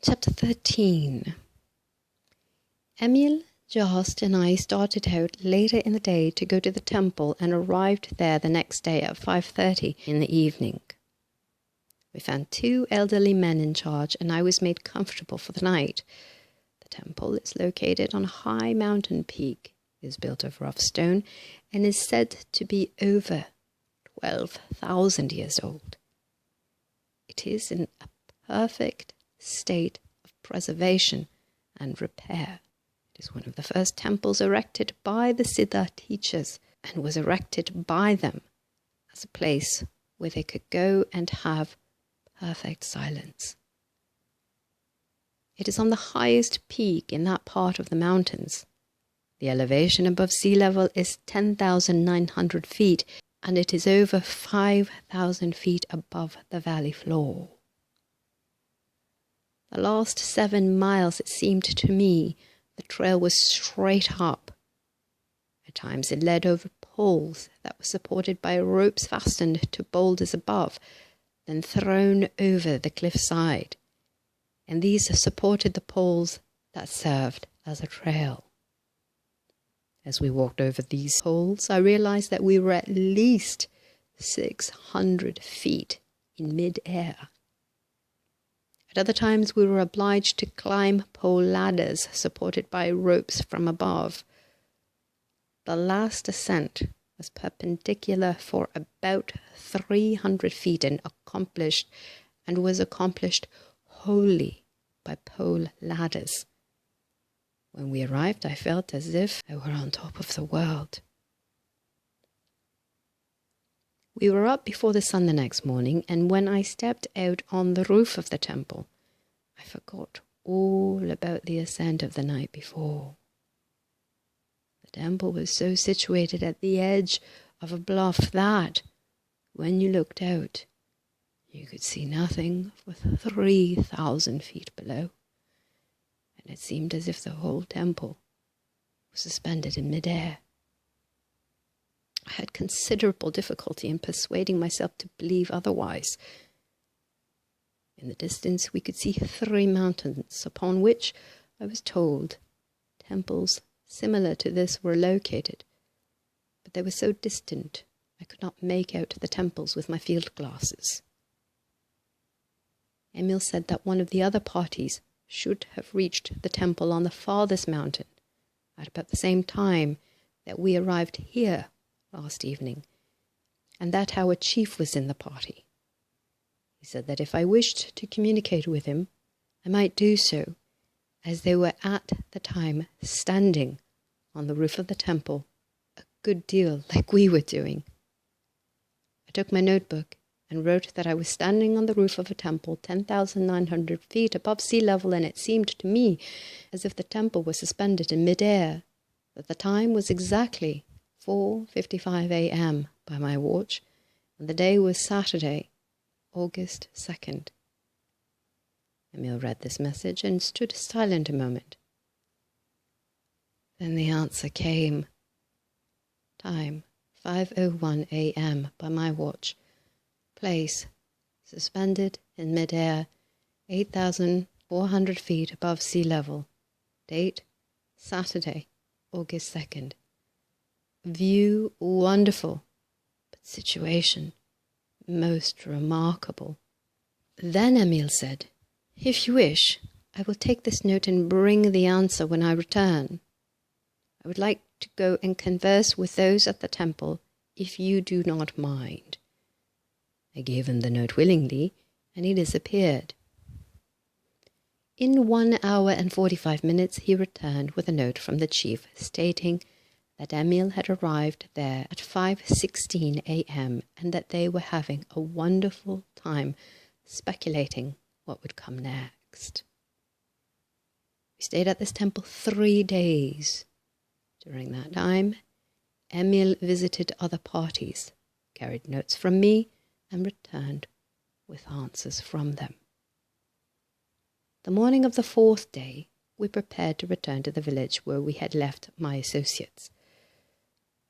Chapter 13. Emil, Jost and I started out later in the day to go to the temple and arrived there the next day at 5:30 in the evening. We found 2 elderly men in charge and I was made comfortable for the night. The temple is located on a high mountain peak. It is built of rough stone and is said to be over 12,000 years old. It is in a perfect state of preservation and repair. It is one of the first temples erected by the Siddha teachers and was erected by them as a place where they could go and have perfect silence. It is on the highest peak in that part of the mountains. The elevation above sea level is 10,900 feet and it is over 5,000 feet above the valley floor. The last 7 miles, it seemed to me, the trail was straight up. At times it led over poles that were supported by ropes fastened to boulders above, then thrown over the cliffside, and these supported the poles that served as a trail. As we walked over these poles, I realized that we were at least 600 feet in mid-air. At other times, we were obliged to climb pole ladders supported by ropes from above. The last ascent was perpendicular for about 300 feet and was accomplished wholly by pole ladders. When we arrived, I felt as if I were on top of the world. We were up before the sun the next morning, and when I stepped out on the roof of the temple, I forgot all about the ascent of the night before. The temple was so situated at the edge of a bluff that, when you looked out, you could see nothing for 3,000 feet below, and it seemed as if the whole temple was suspended in mid-air. I had considerable difficulty in persuading myself to believe otherwise. In the distance we could see 3 mountains, upon which, I was told, temples similar to this were located, but they were so distant I could not make out the temples with my field glasses. Emil said that one of the other parties should have reached the temple on the farthest mountain at about the same time that we arrived here last evening, and that our chief was in the party. He said that if I wished to communicate with him, I might do so, as they were at the time standing on the roof of the temple, a good deal like we were doing. I took my notebook and wrote that I was standing on the roof of a temple 10,900 feet above sea level, and it seemed to me as if the temple was suspended in mid-air, that the time was exactly 4:55 a.m. by my watch, and the day was Saturday, August 2nd. Emil read this message and stood silent a moment. Then the answer came. Time, 5:01 a.m. by my watch. Place, suspended in mid-air, 8,400 feet above sea level. Date, Saturday, August 2nd. View wonderful, but situation most remarkable. Then Emil said, "If you wish, I will take this note and bring the answer when I return. I would like to go and converse with those at the temple, if you do not mind." I gave him the note willingly, and he disappeared. In 1 hour and 45 minutes he returned with a note from the chief stating that Emil had arrived there at 5:16 a.m. and that they were having a wonderful time speculating what would come next. We stayed at this temple 3 days. During that time, Emil visited other parties, carried notes from me, and returned with answers from them. The morning of the 4th day, we prepared to return to the village where we had left my associates.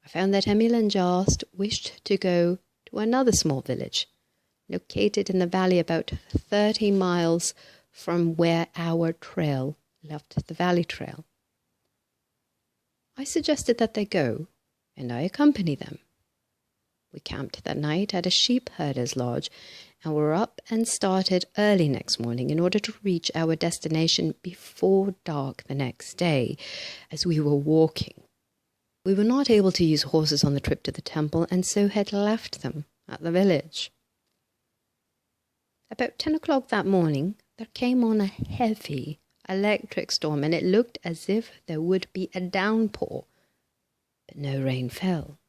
I found that Emil and Jost wished to go to another small village, located in the valley about 30 miles from where our trail left the valley trail. I suggested that they go, and I accompany them. We camped that night at a sheep herder's lodge, and were up and started early next morning in order to reach our destination before dark the next day, as we were walking. We were not able to use horses on the trip to the temple, and so had left them at the village. About 10 o'clock that morning, there came on a heavy electric storm, and it looked as if there would be a downpour, but no rain fell.